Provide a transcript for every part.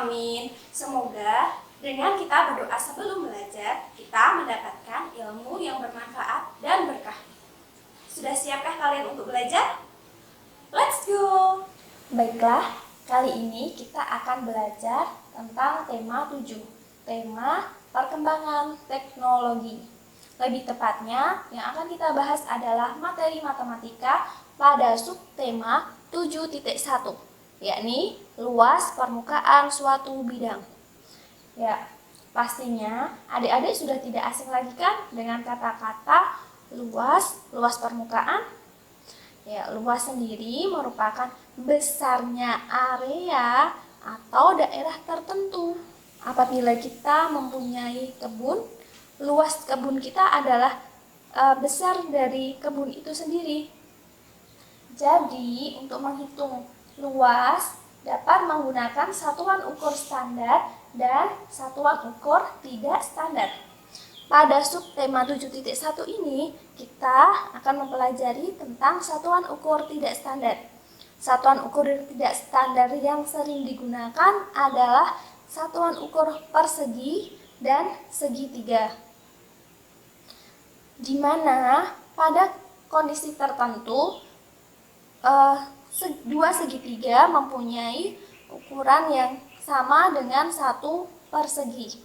Amin. Semoga dengan kita berdoa sebelum belajar, kita mendapatkan ilmu yang bermanfaat dan berkah. Sudah siapkah kalian untuk belajar? Let's go! Baiklah, kali ini kita akan belajar tentang tema 7, tema perkembangan teknologi. Lebih tepatnya, yang akan kita bahas adalah materi matematika pada subtema 7.1, yakni luas permukaan suatu bidang. Ya, pastinya adik-adik sudah tidak asing lagi kan dengan kata-kata luas permukaan. Ya, luas sendiri merupakan besarnya area atau daerah tertentu. Apabila kita mempunyai kebun, luas kebun kita adalah besar dari kebun itu sendiri. Jadi, untuk menghitung luas dapat menggunakan satuan ukur standar dan satuan ukur tidak standar. Pada subtema 7.1 ini, kita akan mempelajari tentang satuan ukur tidak standar. Satuan ukur tidak standar yang sering digunakan adalah satuan ukur persegi dan segitiga. Di mana pada kondisi tertentu dua segitiga mempunyai ukuran yang sama dengan satu persegi.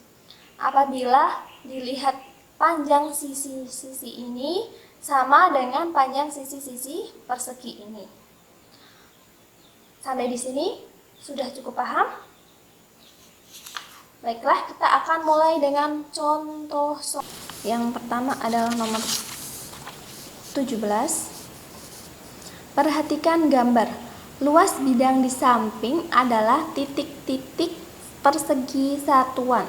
Apabila dilihat panjang sisi-sisi ini sama dengan panjang sisi-sisi persegi ini. Sampai di sini sudah cukup paham? Baiklah, kita akan mulai dengan contoh. Yang pertama adalah nomor 17. Perhatikan gambar. Luas bidang di samping adalah titik-titik persegi satuan.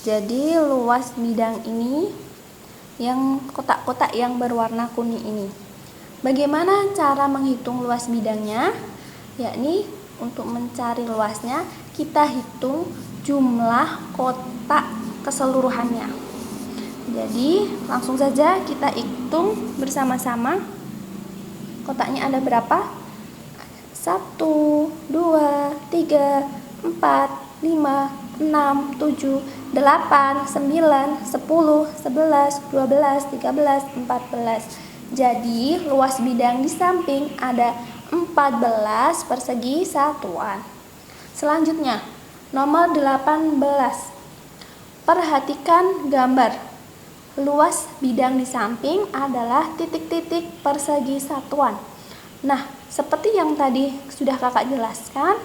Jadi luas bidang ini yang kotak-kotak yang berwarna kuning ini. Bagaimana cara menghitung luas bidangnya? Yakni untuk mencari luasnya kita hitung jumlah kotak keseluruhannya. Jadi langsung saja kita hitung bersama-sama. Kotaknya ada berapa? 1, 2, 3, 4, 5, 6, 7, 8, 9, 10, 11, 12, 13, 14. Jadi luas bidang di samping ada 14 persegi satuan. Selanjutnya, nomor 18. Perhatikan gambar. Luas bidang di samping adalah titik-titik persegi satuan. Nah, seperti yang tadi sudah kakak jelaskan,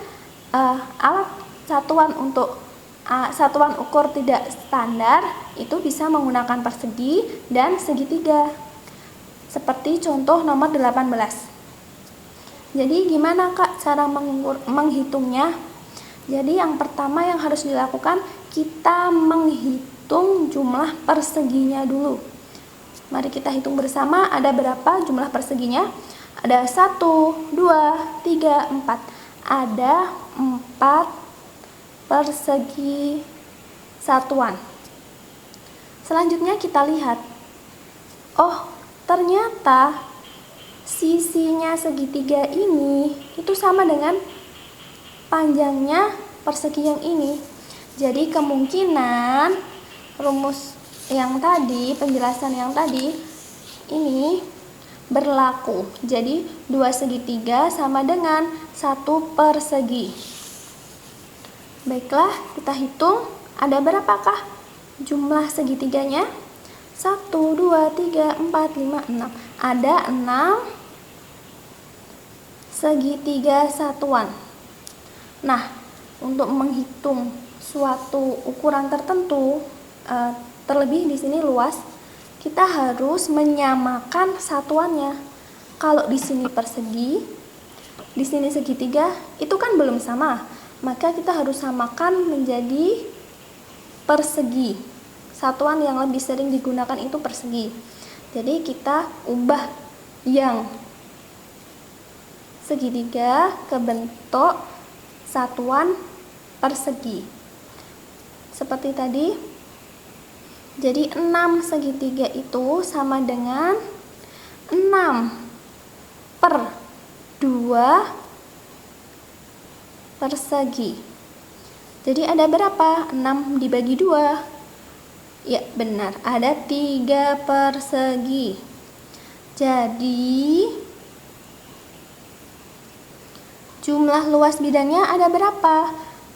alat satuan untuk satuan ukur tidak standar itu bisa menggunakan persegi dan segitiga. Seperti contoh nomor 18. Jadi gimana kak cara menghitungnya? Jadi yang pertama yang harus dilakukan, kita menghitung jumlah perseginya dulu. Mari kita hitung bersama ada berapa jumlah perseginya. Ada 1, 2, 3, 4. Ada 4 persegi satuan. Selanjutnya kita lihat. Oh, ternyata sisinya segitiga ini itu sama dengan panjangnya persegi yang ini. Jadi kemungkinan rumus yang tadi, penjelasan yang tadi ini berlaku. Jadi 2 segitiga sama dengan 1 persegi. Baiklah, kita hitung ada berapakah jumlah segitiganya? 1, 2, 3, 4, 5, 6. Ada 6 segitiga satuan. Nah, untuk menghitung suatu ukuran tertentu, terlebih di sini luas, kita harus menyamakan satuannya. Kalau di sini persegi, di sini segitiga, itu kan belum sama. Maka kita harus samakan menjadi persegi. Satuan yang lebih sering digunakan itu persegi. Jadi kita ubah yang segitiga ke bentuk satuan persegi. Seperti tadi. Jadi 6 segitiga itu sama dengan 6/2 persegi. Jadi ada berapa? 6 dibagi 2. Ya, benar. Ada 3 persegi. Jadi jumlah luas bidangnya ada berapa?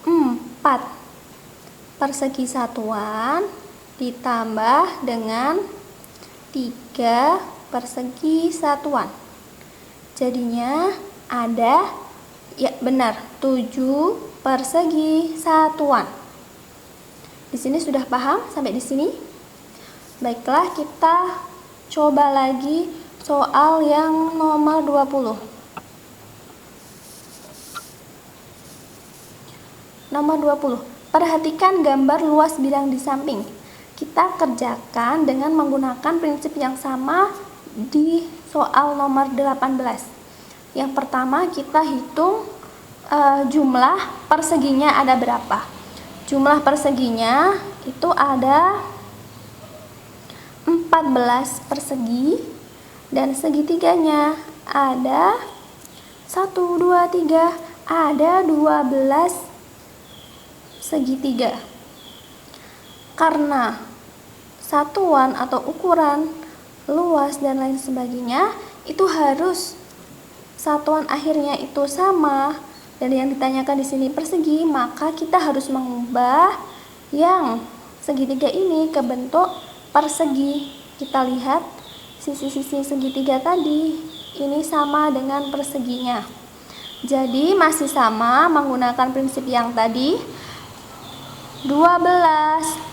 4. Persegi satuan ditambah dengan 3 persegi satuan. Jadinya ada, ya benar, 7 persegi satuan. Di sini sudah paham sampai di sini? Baiklah, kita coba lagi soal yang nomor 20. Nomor 20. Perhatikan gambar luas bidang di samping. Kita kerjakan dengan menggunakan prinsip yang sama di soal nomor 18. Yang pertama kita hitung jumlah perseginya ada berapa. Jumlah perseginya itu ada 14 persegi dan segitiganya ada 1, 2, 3, ada 12 segitiga. Karena satuan atau ukuran luas dan lain sebagainya itu harus satuan akhirnya itu sama, dan yang ditanyakan di sini persegi, maka kita harus mengubah yang segitiga ini ke bentuk persegi. Kita lihat sisi-sisi segitiga tadi ini sama dengan perseginya. Jadi masih sama menggunakan prinsip yang tadi. 12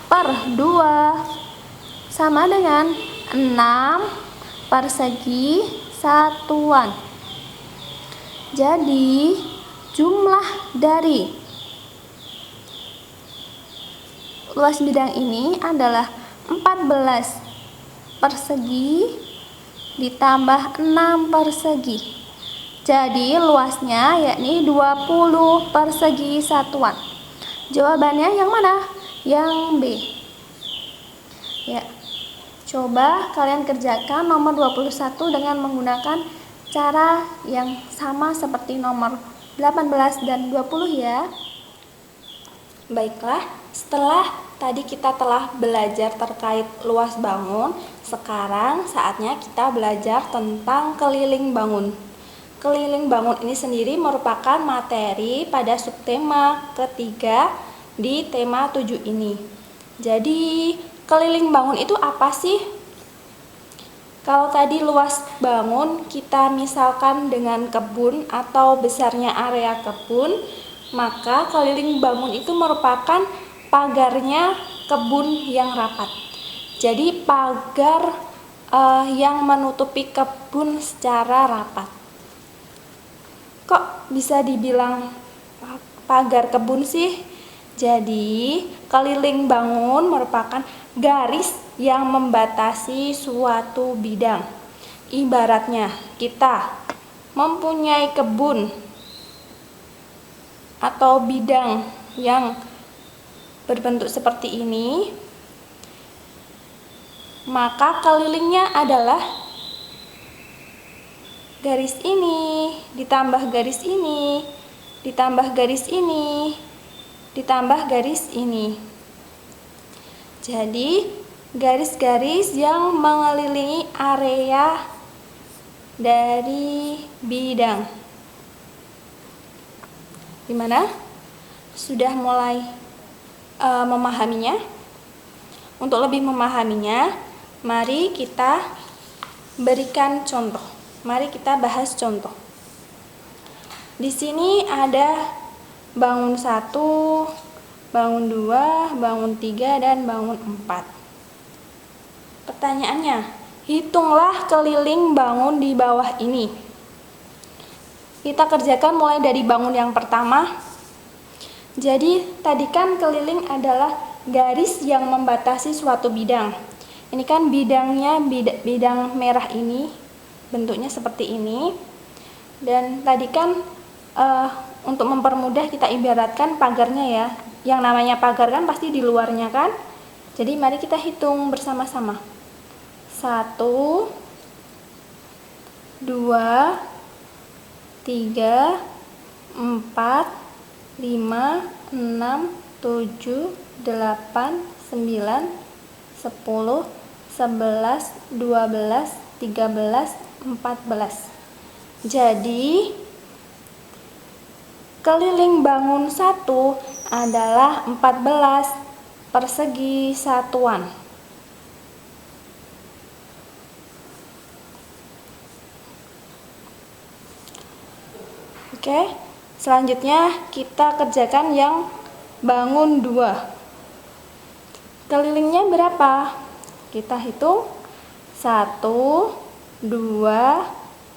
per 2 sama dengan 6 persegi satuan. Jadi jumlah dari luas bidang ini adalah 14 persegi ditambah 6 persegi. Jadi luasnya yakni 20 persegi satuan. Jawabannya yang mana? Yang B. Ya. Coba kalian kerjakan nomor 21 dengan menggunakan cara yang sama seperti nomor 18 dan 20 ya. Baiklah, setelah tadi kita telah belajar terkait luas bangun, sekarang saatnya kita belajar tentang keliling bangun. Keliling bangun ini sendiri merupakan materi pada subtema ketiga di tema 7 ini. Jadi, keliling bangun itu apa sih? Kalau tadi luas bangun kita misalkan dengan kebun atau besarnya area kebun, maka keliling bangun itu merupakan pagarnya kebun yang rapat. Jadi pagar yang menutupi kebun secara rapat. Kok bisa dibilang pagar kebun sih? Jadi keliling bangun merupakan garis yang membatasi suatu bidang. Ibaratnya kita mempunyai kebun atau bidang yang berbentuk seperti ini, maka kelilingnya adalah garis ini, ditambah garis ini, ditambah garis ini, ditambah garis ini. Jadi, garis-garis yang mengelilingi area dari bidang. Gimana? Sudah mulai memahaminya? Untuk lebih memahaminya, mari kita berikan contoh. Mari kita bahas contoh. Di sini ada bangun 1, bangun 2, bangun 3, dan bangun 4. Pertanyaannya, hitunglah keliling bangun di bawah ini. Kita kerjakan mulai dari bangun yang pertama. Jadi, tadi kan keliling adalah garis yang membatasi suatu bidang. Ini kan bidangnya bidang merah ini. Bentuknya seperti ini, dan tadi kan untuk mempermudah kita ibaratkan pagarnya ya. Yang namanya pagar kan pasti di luarnya kan. Jadi mari kita hitung bersama-sama. 1, 2, 3, 4, 5, 6, 7, 8, 9, 10, 11, 12, 13, 14. Jadi, keliling bangun 1 adalah 14 persegi satuan. Oke, selanjutnya kita kerjakan yang bangun 2. Kelilingnya berapa? Kita hitung 1, 2,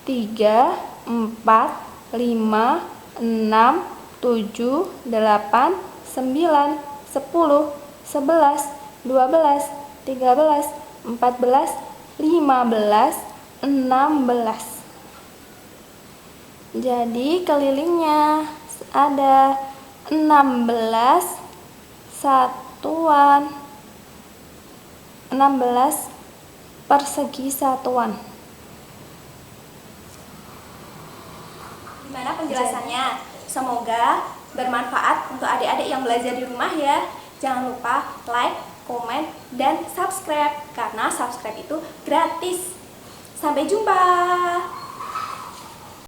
3, 4, 5, 6, 7, 8, 9, 10, 11, 12, 13, 14, 15, 16. Jadi kelilingnya ada 16 satuan, 16 persegi satuan. Gimana penjelasannya? Semoga bermanfaat untuk adik-adik yang belajar di rumah ya. Jangan lupa like, komen, dan subscribe karena subscribe itu gratis. Sampai jumpa.